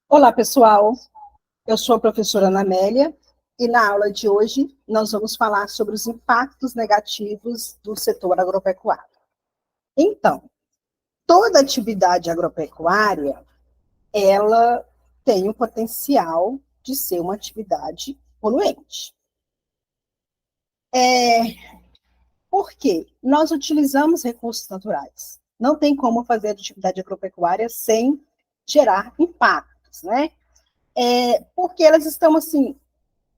Olá, pessoal. Eu sou a professora Ana Amélia e na aula de hoje nós vamos falar sobre os impactos negativos do setor agropecuário. Então, toda atividade agropecuária, ela tem o potencial de ser uma atividade poluente. Por quê? Nós utilizamos recursos naturais. Não tem como fazer atividade agropecuária sem gerar impactos, né? Porque elas estão assim.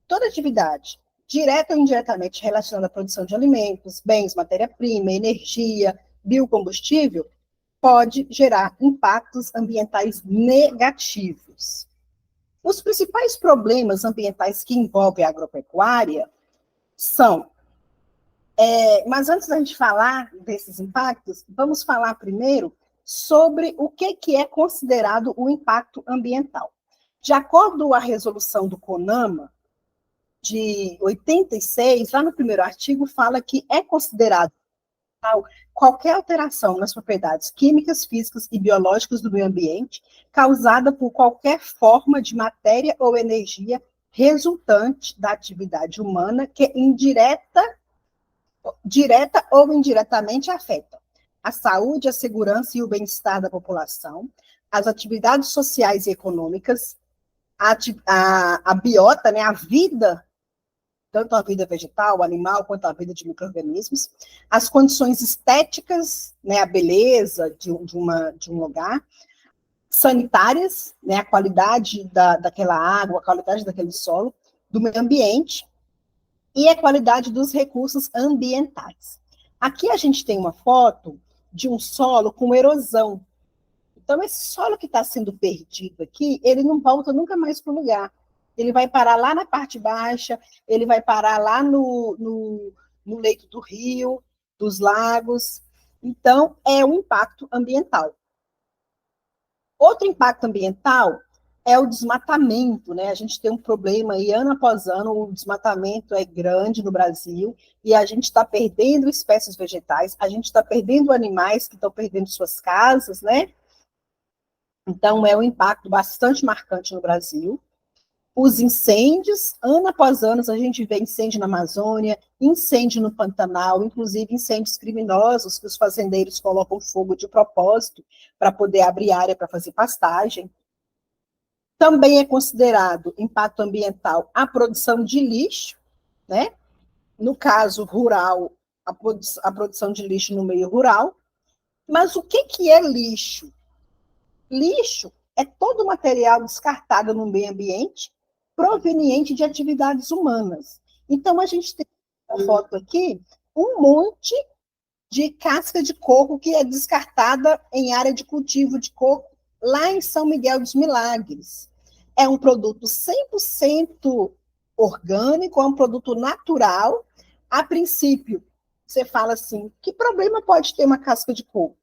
Toda atividade, direta ou indiretamente relacionada à produção de alimentos, bens, matéria-prima, energia, biocombustível, pode gerar impactos ambientais negativos. Os principais problemas ambientais que envolvem a agropecuária são. Mas antes da gente falar desses impactos, vamos falar primeiro sobre o que é considerado o impacto ambiental. De acordo com a resolução do CONAMA, de 86, lá no primeiro artigo, fala que é considerado qualquer alteração nas propriedades químicas, físicas e biológicas do meio ambiente causada por qualquer forma de matéria ou energia resultante da atividade humana que direta ou indiretamente afeta a saúde, a segurança e o bem-estar da população, as atividades sociais e econômicas, a biota, né, a vida, tanto a vida vegetal, animal, quanto a vida de micro-organismos, as condições estéticas, né, a beleza de um lugar, sanitárias, né, a qualidade daquela água, a qualidade daquele solo, do meio ambiente, e a qualidade dos recursos ambientais. Aqui a gente tem uma foto de um solo com erosão. Então, esse solo que está sendo perdido aqui, ele não volta nunca mais para o lugar. Ele vai parar lá na parte baixa, ele vai parar lá no leito do rio, dos lagos. Então, é um impacto ambiental. Outro impacto ambiental é o desmatamento, né? A gente tem um problema aí, ano após ano, o desmatamento é grande no Brasil e a gente está perdendo espécies vegetais, a gente está perdendo animais que estão perdendo suas casas, né? Então, é um impacto bastante marcante no Brasil. Os incêndios, ano após ano, a gente vê incêndio na Amazônia, incêndio no Pantanal, inclusive incêndios criminosos que os fazendeiros colocam fogo de propósito para poder abrir área para fazer pastagem. Também é considerado impacto ambiental a produção de lixo, né? No caso rural, a produção de lixo no meio rural. Mas o que é lixo? Lixo é todo material descartado no meio ambiente proveniente de atividades humanas. Então, a gente tem uma foto aqui, um monte de casca de coco que é descartada em área de cultivo de coco lá em São Miguel dos Milagres. É um produto 100% orgânico, é um produto natural. A princípio, você fala assim, que problema pode ter uma casca de coco?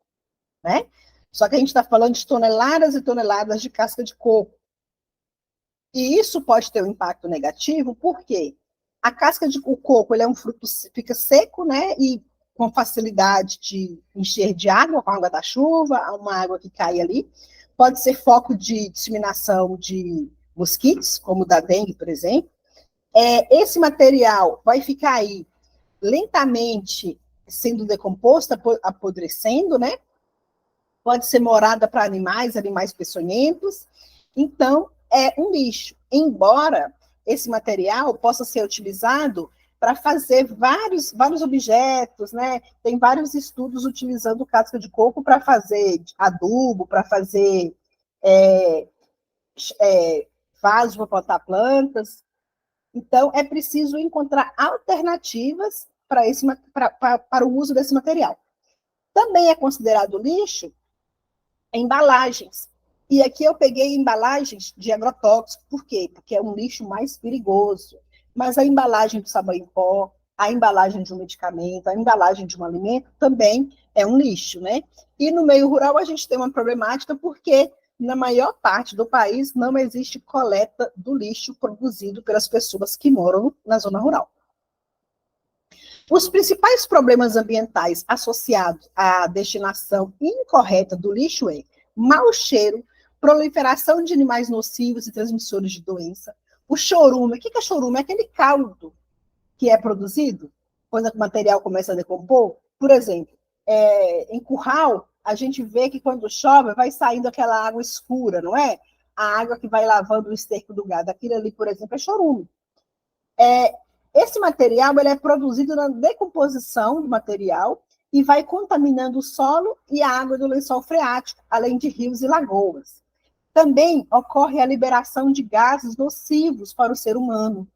Né? Só que a gente está falando de toneladas e toneladas de casca de coco. E isso pode ter um impacto negativo, porque a casca de coco ele é um fruto, fica seco, né? E com facilidade de encher de água, com a água da chuva, uma água que cai ali. Pode ser foco de disseminação de mosquitos, como o da dengue, por exemplo. Esse material vai ficar aí lentamente sendo decomposto, apodrecendo, né? Pode ser morada para animais, animais peçonhentos. Então, é um lixo. Embora esse material possa ser utilizado para fazer vários objetos, né? Tem vários estudos utilizando casca de coco para fazer adubo, para fazer vaso para plantar plantas. Então, é preciso encontrar alternativas para o uso desse material. Também é considerado lixo embalagens. E aqui eu peguei embalagens de agrotóxico. Por quê? Porque é um lixo mais perigoso. Mas a embalagem do sabão em pó, a embalagem de um medicamento, a embalagem de um alimento também é um lixo, né? E no meio rural a gente tem uma problemática porque na maior parte do país não existe coleta do lixo produzido pelas pessoas que moram na zona rural. Os principais problemas ambientais associados à destinação incorreta do lixo é mau cheiro, proliferação de animais nocivos e transmissores de doença. O chorume, o que é chorume? É aquele caldo que é produzido quando o material começa a decompor. Por exemplo, em curral, a gente vê que quando chove vai saindo aquela água escura, não é? A água que vai lavando o esterco do gado. Aquilo ali, por exemplo, é chorume. Esse material ele é produzido na decomposição do material e vai contaminando o solo e a água do lençol freático, além de rios e lagoas. Também ocorre a liberação de gases nocivos para o ser humano,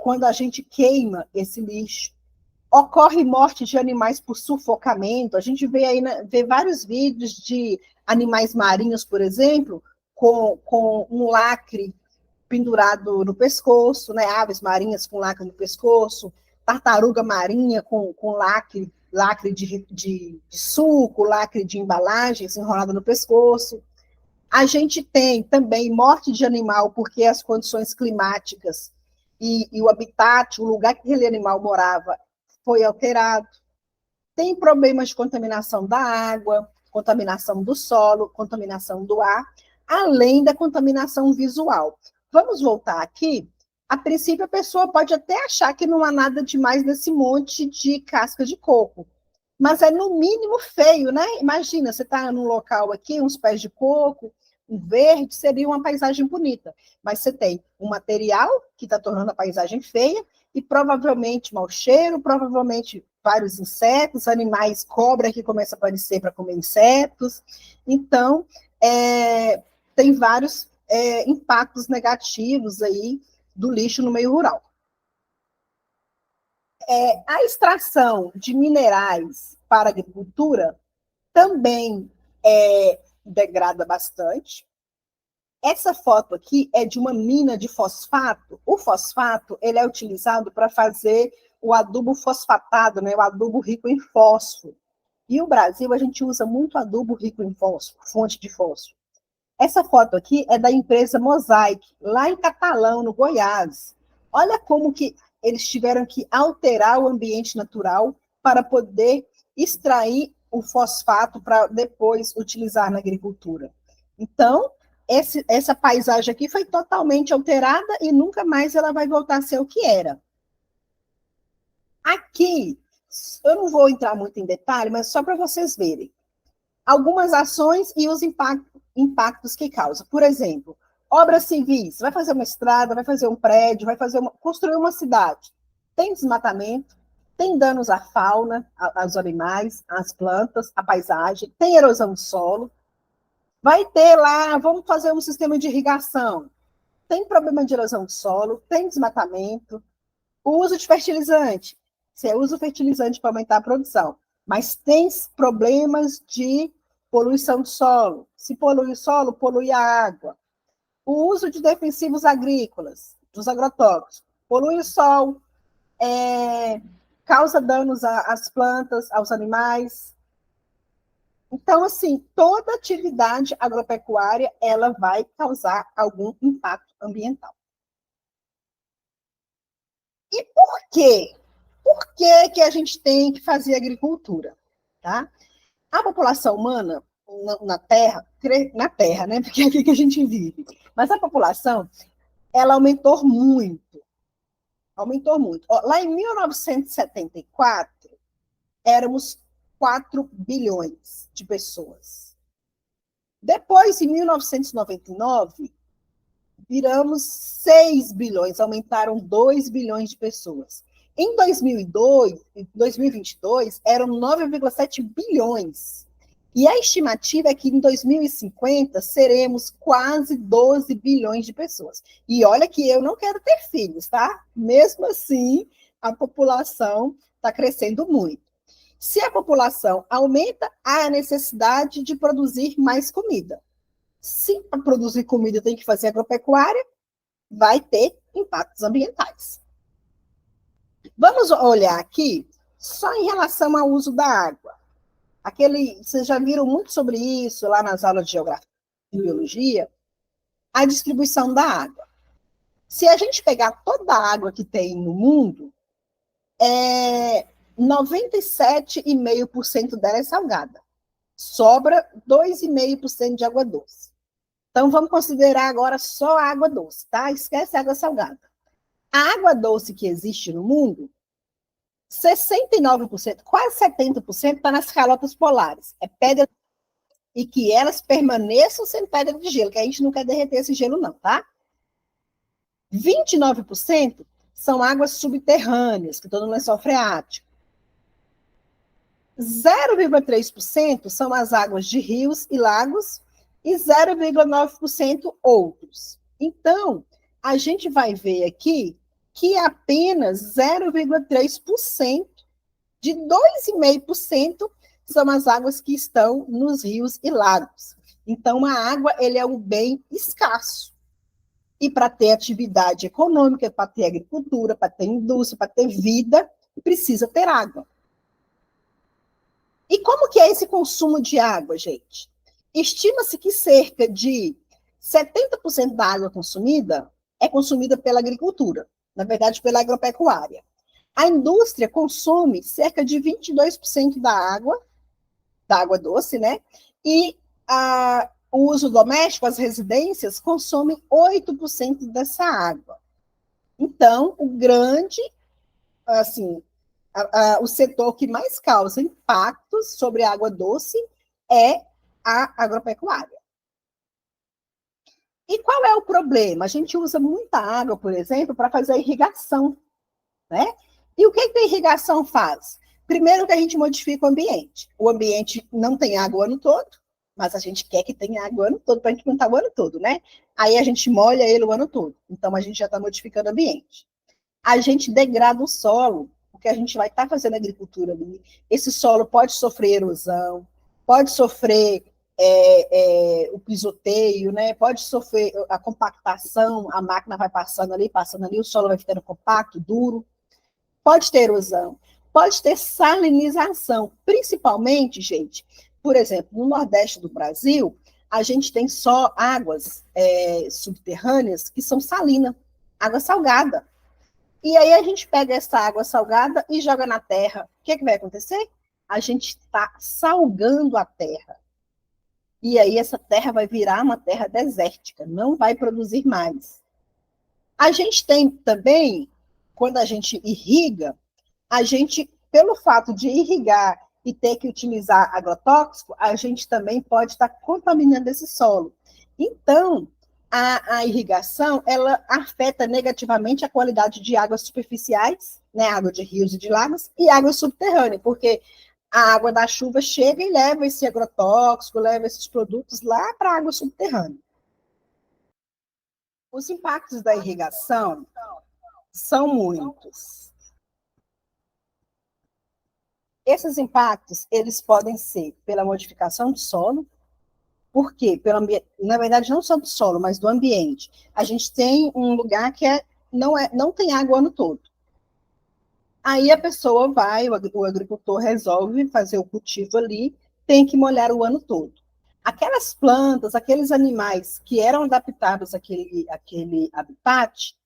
quando a gente queima esse lixo. Ocorre morte de animais por sufocamento. A gente vê aí vê vários vídeos de animais marinhos, por exemplo, com um lacre pendurado no pescoço, né? Aves marinhas com lacre no pescoço, tartaruga marinha com lacre de suco, lacre de embalagens enrolada no pescoço. A gente tem também morte de animal porque as condições climáticas e o habitat, o lugar que aquele animal morava, foi alterado. Tem problemas de contaminação da água, contaminação do solo, contaminação do ar, além da contaminação visual. Vamos voltar aqui. A princípio, a pessoa pode até achar que não há nada demais nesse monte de casca de coco, mas é no mínimo feio, né? Imagina, você está num local aqui, uns pés de coco, um verde, seria uma paisagem bonita, mas você tem um material que está tornando a paisagem feia e provavelmente mau cheiro, provavelmente vários insetos, animais, cobra que começa a aparecer para comer insetos. Então, tem vários impactos negativos aí do lixo no meio rural. A extração de minerais para a agricultura também degrada bastante. Essa foto aqui é de uma mina de fosfato. O fosfato ele é utilizado para fazer o adubo fosfatado, né? O adubo rico em fósforo. E o Brasil, a gente usa muito adubo rico em fósforo, fonte de fósforo. Essa foto aqui é da empresa Mosaic, lá em Catalão, no Goiás. Olha como que eles tiveram que alterar o ambiente natural para poder extrair o fosfato para depois utilizar na agricultura. Então, essa paisagem aqui foi totalmente alterada e nunca mais ela vai voltar a ser o que era. Aqui, eu não vou entrar muito em detalhe, mas só para vocês verem. Algumas ações e os impactos que causa. Por exemplo, obras civis, vai fazer uma estrada, vai fazer um prédio, construir uma cidade. Tem desmatamento, tem danos à fauna, aos animais, às plantas, à paisagem, tem erosão do solo. Vai ter lá, vamos fazer um sistema de irrigação. Tem problema de erosão do solo, tem desmatamento, o uso de fertilizante. Você usa o fertilizante para aumentar a produção, mas tem problemas de poluição do solo. Se polui o solo, polui a água. O uso de defensivos agrícolas, dos agrotóxicos, polui o solo, causa danos às plantas, aos animais. Então, assim, toda atividade agropecuária, ela vai causar algum impacto ambiental. E por quê? Por que a gente tem que fazer agricultura? Tá? A população humana na Terra, né? Porque é aqui que a gente vive. Mas a população, ela aumentou muito. Aumentou muito. Lá em 1974, éramos 4 bilhões de pessoas. Depois, em 1999, viramos 6 bilhões, aumentaram 2 bilhões de pessoas. Em 2022, eram 9,7 bilhões. E a estimativa é que em 2050 seremos quase 12 bilhões de pessoas. E olha que eu não quero ter filhos, tá? Mesmo assim, a população está crescendo muito. Se a população aumenta, há a necessidade de produzir mais comida. Se para produzir comida tem que fazer agropecuária, vai ter impactos ambientais. Vamos olhar aqui só em relação ao uso da água. Vocês já viram muito sobre isso lá nas aulas de geografia e biologia, a distribuição da água. Se a gente pegar toda a água que tem no mundo, 97,5% dela é salgada. Sobra 2,5% de água doce. Então, vamos considerar agora só a água doce, tá? Esquece a água salgada. A água doce que existe no mundo, 69%, quase 70% está nas calotas polares. É pedra, e que elas permaneçam sendo pedra de gelo, que a gente não quer derreter esse gelo não, tá? 29% são águas subterrâneas, que estão no lençol freático. 0,3% são as águas de rios e lagos e 0,9% outros. Então, a gente vai ver aqui que apenas 0,3% de 2,5% são as águas que estão nos rios e lagos. Então, a água ele é um bem escasso. E para ter atividade econômica, para ter agricultura, para ter indústria, para ter vida, precisa ter água. E como que é esse consumo de água, gente? Estima-se que cerca de 70% da água consumida é consumida pela agricultura, na verdade, pela agropecuária. A indústria consome cerca de 22% da água doce, né? E o uso doméstico, as residências, consomem 8% dessa água. Então, o grande, assim, o setor que mais causa impactos sobre a água doce é a agropecuária. E qual é o problema? A gente usa muita água, por exemplo, para fazer a irrigação, né? E o que a irrigação faz? Primeiro que a gente modifica o ambiente. O ambiente não tem água o ano todo, mas a gente quer que tenha água o ano todo para a gente plantar o ano todo, né? Aí a gente molha ele o ano todo. Então a gente já está modificando o ambiente. A gente degrada o solo, porque a gente vai estar fazendo agricultura ali. Esse solo pode sofrer erosão, pode sofrer o pisoteio, né? Pode sofrer a compactação, a máquina vai passando ali, o solo vai ficando compacto, duro. Pode ter erosão, pode ter salinização, principalmente, gente, por exemplo, no Nordeste do Brasil, a gente tem só águas subterrâneas que são salinas, água salgada. E aí a gente pega essa água salgada e joga na terra. O que vai acontecer? A gente está salgando a terra. E aí essa terra vai virar uma terra desértica, não vai produzir mais. A gente tem também, quando a gente irriga, a gente, pelo fato de irrigar e ter que utilizar agrotóxico, a gente também pode estar contaminando esse solo. Então, a irrigação, ela afeta negativamente a qualidade de águas superficiais, né, água de rios e de lagos, e água subterrânea, porque a água da chuva chega e leva esse agrotóxico, leva esses produtos lá para a água subterrânea. Os impactos da irrigação são muitos. Esses impactos, eles podem ser pela modificação do solo, por quê? Na verdade, não só do solo, mas do ambiente. A gente tem um lugar que não tem água o ano todo. Aí a pessoa vai, o agricultor resolve fazer o cultivo ali, tem que molhar o ano todo. Aquelas plantas, aqueles animais que eram adaptados àquele habitat,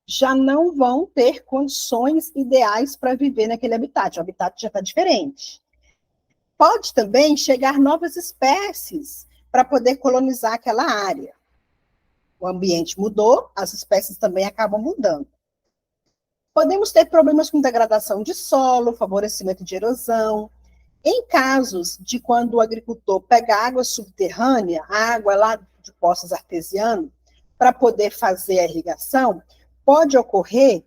já não vão ter condições ideais para viver naquele habitat. O habitat já está diferente. Pode também chegar novas espécies para poder colonizar aquela área. O ambiente mudou, as espécies também acabam mudando. Podemos ter problemas com degradação de solo, favorecimento de erosão. Em casos de quando o agricultor pega água subterrânea, água lá de poços artesianos, para poder fazer a irrigação, pode ocorrer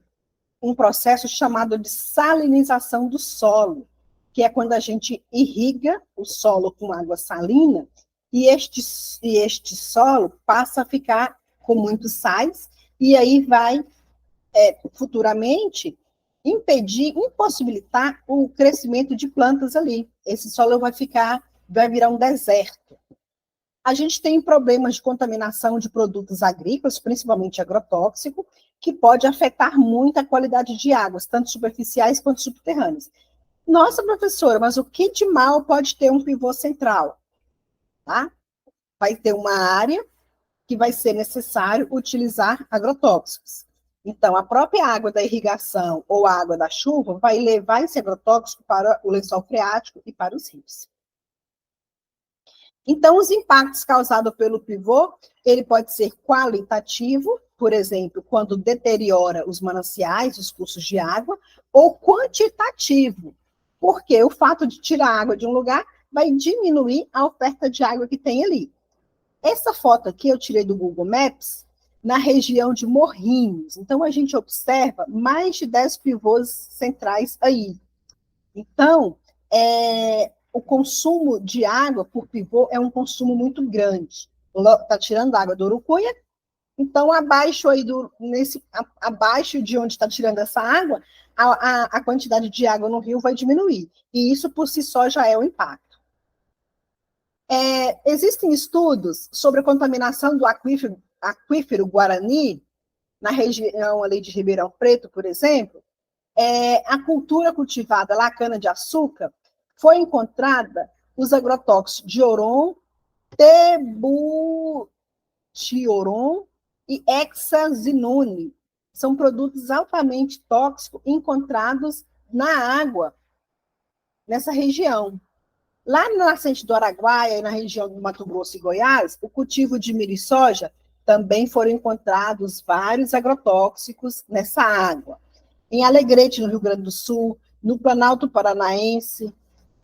um processo chamado de salinização do solo, que é quando a gente irriga o solo com água salina e este solo passa a ficar com muitos sais e aí vai futuramente impossibilitar o crescimento de plantas ali. Esse solo vai virar um deserto. A gente tem problemas de contaminação de produtos agrícolas, principalmente agrotóxico, que pode afetar muito a qualidade de águas, tanto superficiais quanto subterrâneas. Nossa, professora, mas o que de mal pode ter um pivô central? Tá? Vai ter uma área que vai ser necessário utilizar agrotóxicos. Então, a própria água da irrigação ou a água da chuva vai levar esse agrotóxico para o lençol freático e para os rios. Então, os impactos causados pelo pivô, ele pode ser qualitativo, por exemplo, quando deteriora os mananciais, os cursos de água, ou quantitativo, porque o fato de tirar a água de um lugar vai diminuir a oferta de água que tem ali. Essa foto aqui eu tirei do Google Maps, na região de Morrinhos. Então, a gente observa mais de 10 pivôs centrais aí. Então, o consumo de água por pivô é um consumo muito grande. Está tirando água do Urucuia, então abaixo de onde está tirando essa água, a quantidade de água no rio vai diminuir. E isso por si só já é um impacto. Existem estudos sobre a contaminação do aquífero Guarani, na região ali de Ribeirão Preto, por exemplo. A cultura cultivada lá, cana-de-açúcar, foi encontrada os agrotóxicos dioron, tebutioron e hexazinone. São produtos altamente tóxicos encontrados na água nessa região. Lá na nascente do Araguaia, na região do Mato Grosso e Goiás, o cultivo de milho e soja, também foram encontrados vários agrotóxicos nessa água. Em Alegrete, no Rio Grande do Sul, no Planalto Paranaense,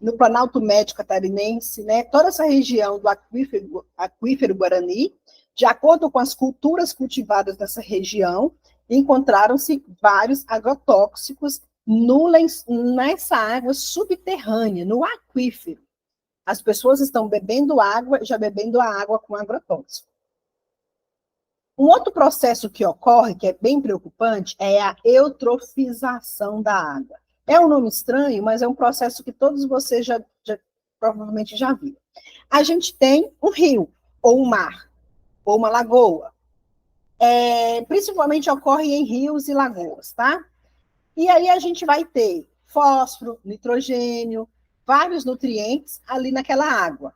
no Planalto Médio Catarinense, né, toda essa região do aquífero Guarani, de acordo com as culturas cultivadas nessa região, encontraram-se vários agrotóxicos nessa água subterrânea, no aquífero. As pessoas estão bebendo água, já bebendo a água com agrotóxico. Um outro processo que ocorre, que é bem preocupante, é a eutrofização da água. É um nome estranho, mas é um processo que todos vocês provavelmente já viram. A gente tem um rio, ou um mar, ou uma lagoa. Principalmente ocorre em rios e lagoas, tá? E aí a gente vai ter fósforo, nitrogênio, vários nutrientes ali naquela água.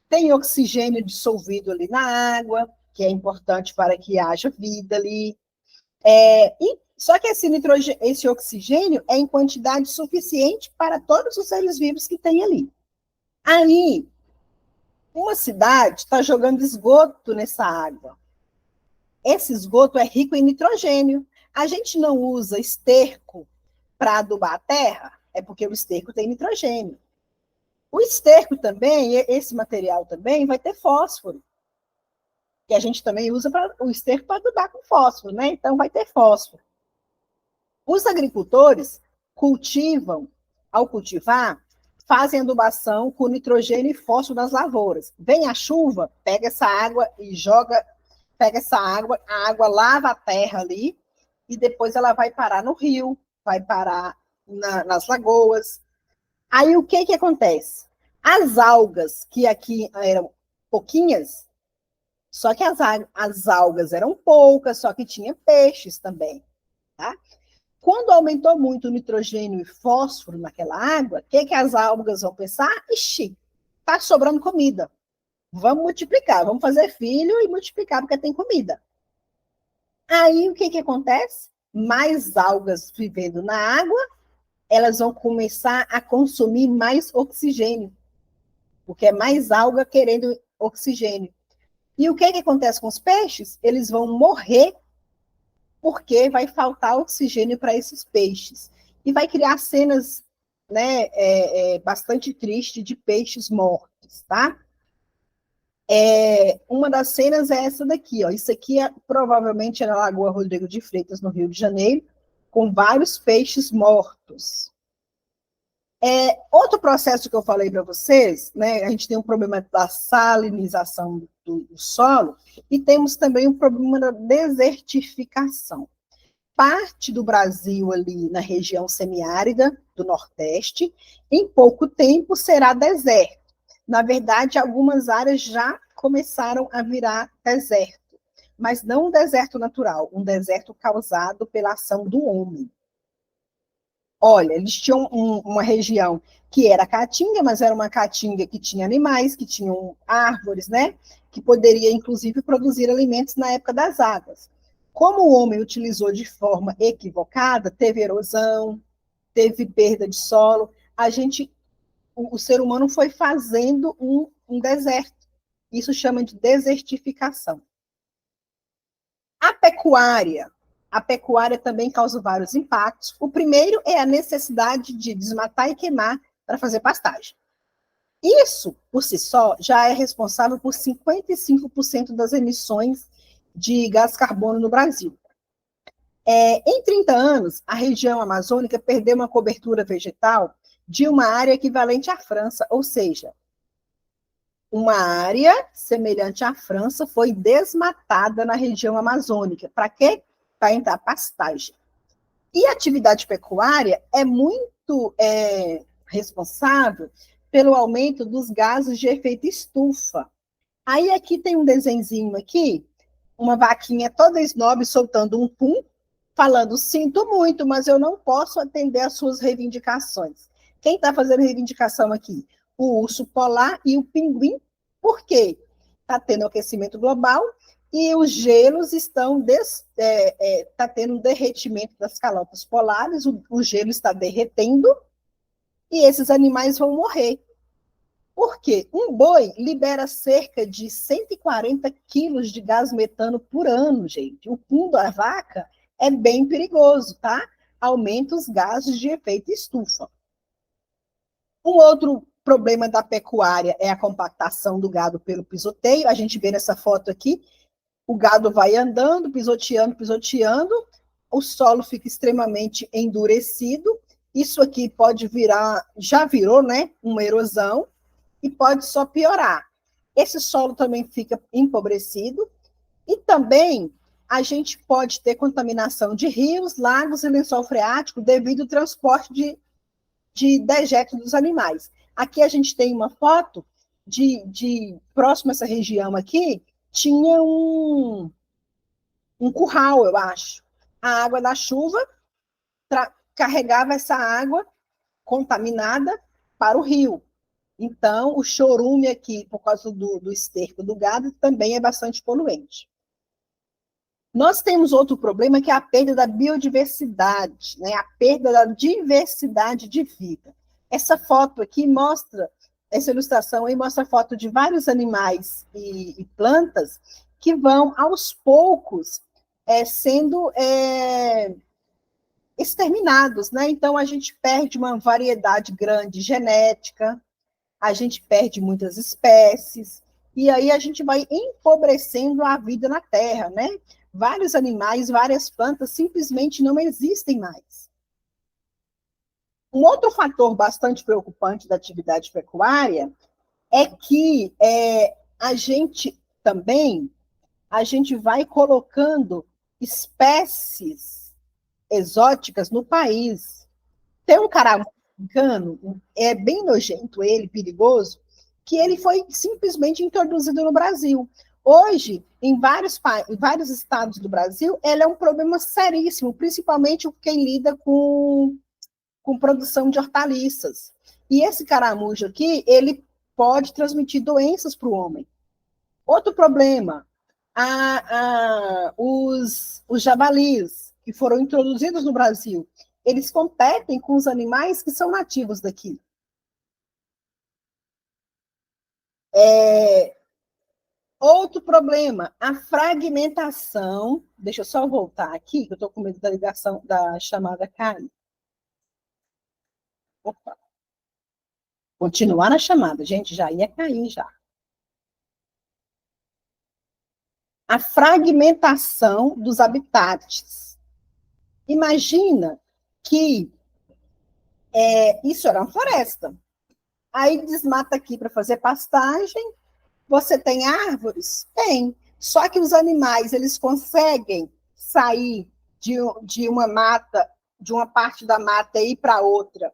Tem oxigênio dissolvido ali na água, que é importante para que haja vida ali. Só que esse oxigênio é em quantidade suficiente para todos os seres vivos que tem ali. Aí, uma cidade está jogando esgoto nessa água. Esse esgoto é rico em nitrogênio. A gente não usa esterco para adubar a terra, é porque o esterco tem nitrogênio. O esterco também, esse material também, vai ter fósforo, que a gente também usa o esterco para adubar com fósforo, né? Então vai ter fósforo. Os agricultores ao cultivar, fazem adubação com nitrogênio e fósforo nas lavouras. Vem a chuva, pega essa água e a água lava a terra ali, e depois ela vai parar no rio, vai parar nas lagoas. Aí o que acontece? As algas, que aqui eram pouquinhas, só que as algas eram poucas, só que tinha peixes também, tá? Quando aumentou muito o nitrogênio e fósforo naquela água, o que as algas vão pensar? Ixi, tá sobrando comida. Vamos multiplicar, vamos fazer filho e multiplicar, porque tem comida. Aí o que acontece? Mais algas vivendo na água, elas vão começar a consumir mais oxigênio, porque é mais alga querendo oxigênio. E o que acontece com os peixes? Eles vão morrer porque vai faltar oxigênio para esses peixes. E vai criar cenas, né, bastante tristes de peixes mortos, tá? Uma das cenas é essa daqui, ó. Isso aqui provavelmente é na Lagoa Rodrigo de Freitas, no Rio de Janeiro, com vários peixes mortos. Outro processo que eu falei para vocês, né, a gente tem um problema da salinização do solo e temos também um problema da desertificação. Parte do Brasil ali na região semiárida do Nordeste, em pouco tempo será deserto. Na verdade, algumas áreas já começaram a virar deserto, mas não um deserto natural, um deserto causado pela ação do homem. Olha, eles tinham uma região que era caatinga, mas era uma caatinga que tinha animais, que tinham árvores, né? Que poderia, inclusive, produzir alimentos na época das águas. Como o homem utilizou de forma equivocada, teve erosão, teve perda de solo, o ser humano foi fazendo um deserto. Isso chama de desertificação. A pecuária também causa vários impactos. O primeiro é a necessidade de desmatar e queimar para fazer pastagem. Isso, por si só, já é responsável por 55% das emissões de gás carbono no Brasil. Em 30 anos, a região amazônica perdeu uma cobertura vegetal de uma área equivalente à França, ou seja, uma área semelhante à França foi desmatada na região amazônica. Para quê? Para entrar pastagem. E a atividade pecuária é muito responsável pelo aumento dos gases de efeito estufa. Aí aqui tem um desenzinho aqui, uma vaquinha toda esnobe soltando um pum, falando, sinto muito, mas eu não posso atender às suas reivindicações. Quem está fazendo reivindicação aqui? O urso polar e o pinguim. Por quê? Está tendo aquecimento global e os gelos estão tá tendo um derretimento das calotas polares, o gelo está derretendo e esses animais vão morrer. Por quê? Um boi libera cerca de 140 quilos de gás metano por ano, gente. O pum da vaca é bem perigoso, tá? Aumenta os gases de efeito estufa. Um outro problema da pecuária é a compactação do gado pelo pisoteio. A gente vê nessa foto aqui, o gado vai andando, pisoteando, o solo fica extremamente endurecido. Isso aqui pode virar, já virou, né, uma erosão, e pode só piorar. Esse solo também fica empobrecido, e também a gente pode ter contaminação de rios, lagos e lençol freático devido ao transporte de dejetos dos animais. Aqui a gente tem uma foto de próximo a essa região aqui, tinha um curral, eu acho. A água da chuva carregava essa água contaminada para o rio. Então, o chorume aqui, por causa do esterco do gado, também é bastante poluente. Nós temos outro problema, que é a perda da biodiversidade, né? A perda da diversidade de vida. Essa foto aqui mostra, essa ilustração aí mostra a foto de vários animais e plantas que vão, aos poucos, sendo exterminados, né? Então, a gente perde uma variedade grande genética, a gente perde muitas espécies, e aí a gente vai empobrecendo a vida na Terra, né? Vários animais, várias plantas simplesmente não existem mais. Um outro fator bastante preocupante da atividade pecuária é que a gente vai colocando espécies exóticas no país. Tem um caramujo africano, é bem nojento ele, perigoso, que ele foi simplesmente introduzido no Brasil. Hoje, em vários estados do Brasil, ele é um problema seríssimo, principalmente quem lida com produção de hortaliças. E esse caramujo aqui, ele pode transmitir doenças para o homem. Outro problema, os javalis, que foram introduzidos no Brasil, eles competem com os animais que são nativos daqui. Outro problema, a fragmentação. Deixa eu só voltar aqui, que eu estou com medo da ligação, da chamada cair. Opa. Continuar na chamada, gente, já ia cair já. A fragmentação dos habitats. Imagina que isso era uma floresta. Aí desmata aqui para fazer pastagem. Você tem árvores? Tem. Só que os animais, eles conseguem sair de uma mata, de uma parte da mata e ir para outra,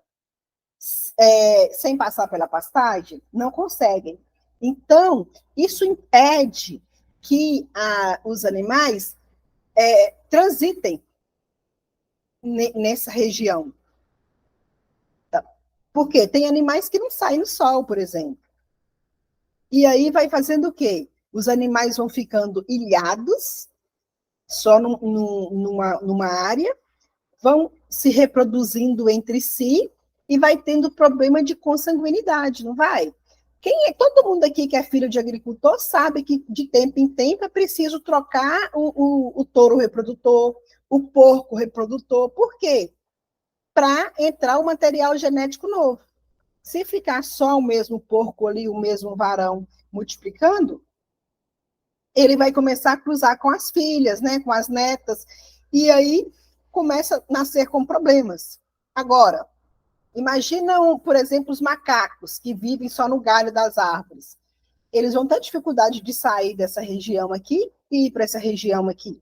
sem passar pela pastagem? Não conseguem. Então, isso impede que os animais transitem nessa região. Por quê? Tem animais que não saem no sol, por exemplo. E aí vai fazendo o quê? Os animais vão ficando ilhados, só numa área, vão se reproduzindo entre si e vai tendo problema de consanguinidade, não vai? Todo mundo aqui que é filho de agricultor sabe que de tempo em tempo é preciso trocar o touro reprodutor, o porco reprodutor. Por quê? Para entrar o material genético novo. Se ficar só o mesmo porco ali, o mesmo varão multiplicando, ele vai começar a cruzar com as filhas, né, com as netas, e aí começa a nascer com problemas. Agora, imaginam, por exemplo, os macacos que vivem só no galho das árvores. Eles vão ter dificuldade de sair dessa região aqui e ir para essa região aqui.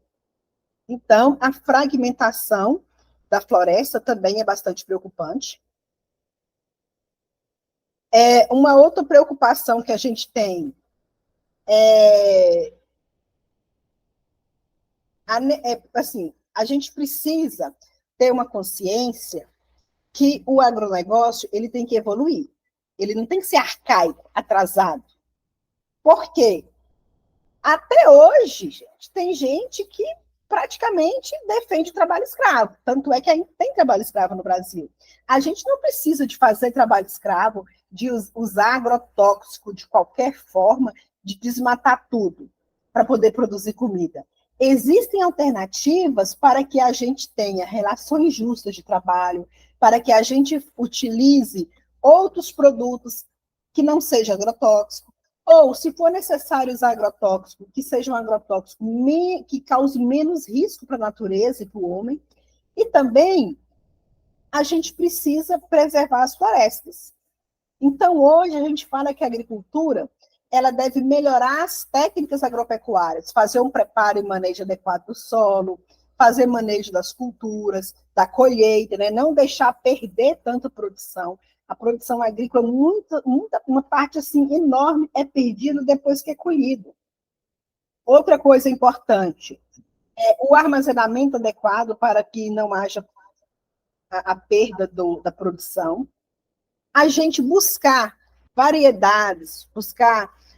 Então, a fragmentação da floresta também é bastante preocupante. Uma outra preocupação que a gente tem assim, a gente precisa ter uma consciência que o agronegócio ele tem que evoluir. Ele não tem que ser arcaico, atrasado. Por quê? Até hoje, gente, tem gente que praticamente defende o trabalho escravo. Tanto é que ainda tem trabalho escravo no Brasil. A gente não precisa de fazer trabalho escravo, de usar agrotóxico de qualquer forma, de desmatar tudo para poder produzir comida. Existem alternativas para que a gente tenha relações justas de trabalho, para que a gente utilize outros produtos que não sejam agrotóxicos, ou, se for necessário usar agrotóxico, que seja um agrotóxico que cause menos risco para a natureza e para o homem. E também a gente precisa preservar as florestas. Então, hoje, a gente fala que a agricultura ela deve melhorar as técnicas agropecuárias, fazer um preparo e manejo adequado do solo, fazer manejo das culturas, da colheita, né? Não deixar perder tanta produção. A produção agrícola, uma parte assim, enorme é perdida depois que é colhido. Outra coisa importante é o armazenamento adequado para que não haja a perda da produção. A gente buscar variedades,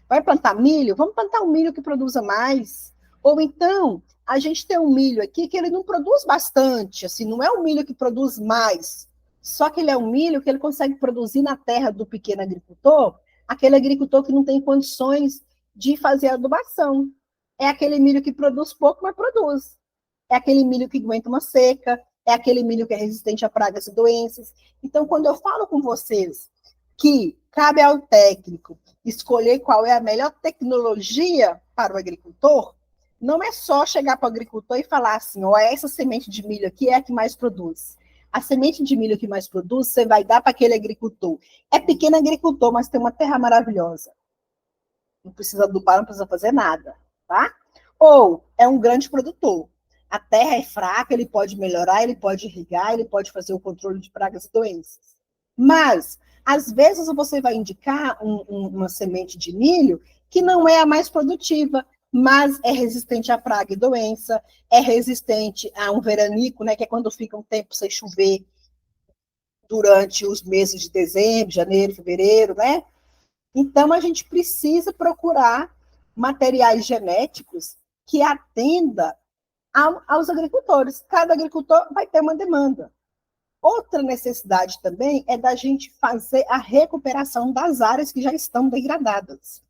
vai plantar milho? Vamos plantar um milho que produza mais. Ou então, a gente tem um milho aqui que ele não produz bastante, assim, não é um milho que produz mais, só que ele é um milho que ele consegue produzir na terra do pequeno agricultor, aquele agricultor que não tem condições de fazer adubação. É aquele milho que produz pouco, mas produz. É aquele milho que aguenta uma seca, é aquele milho que é resistente a pragas e doenças. Então, quando eu falo com vocês que cabe ao técnico escolher qual é a melhor tecnologia para o agricultor, não é só chegar para o agricultor e falar assim, ó, essa semente de milho aqui é a que mais produz. A semente de milho que mais produz, você vai dar para aquele agricultor. É pequeno agricultor, mas tem uma terra maravilhosa. Não precisa adubar, não precisa fazer nada, tá? Ou é um grande produtor. A terra é fraca, ele pode melhorar, ele pode irrigar, ele pode fazer o controle de pragas e doenças. Mas, às vezes, você vai indicar uma semente de milho que não é a mais produtiva, mas é resistente à praga e doença, é resistente a um veranico, né, que é quando fica um tempo sem chover durante os meses de dezembro, janeiro, fevereiro, né? Então, a gente precisa procurar materiais genéticos que atenda aos agricultores. Cada agricultor vai ter uma demanda. Outra necessidade também é da gente fazer a recuperação das áreas que já estão degradadas.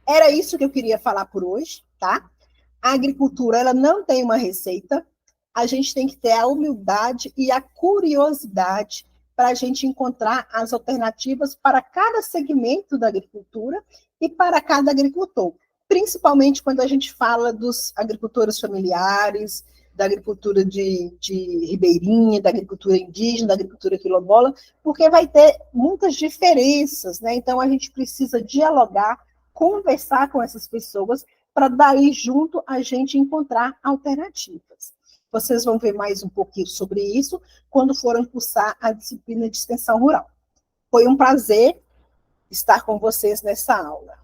Era isso que eu queria falar por hoje, tá? A agricultura, ela não tem uma receita, a gente tem que ter a humildade e a curiosidade para a gente encontrar as alternativas para cada segmento da agricultura e para cada agricultor, principalmente quando a gente fala dos agricultores familiares, da agricultura de ribeirinha, da agricultura indígena, da agricultura quilombola, porque vai ter muitas diferenças, né? Então a gente precisa dialogar, conversar com essas pessoas, para daí junto a gente encontrar alternativas. Vocês vão ver mais um pouquinho sobre isso quando forem cursar a disciplina de extensão rural. Foi um prazer estar com vocês nessa aula.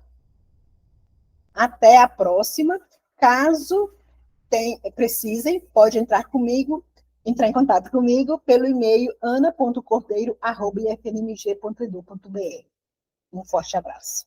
Até a próxima. Caso precisem, pode entrar em contato comigo pelo e-mail ana.cordeiro@ifnmg.edu.br. Um forte abraço.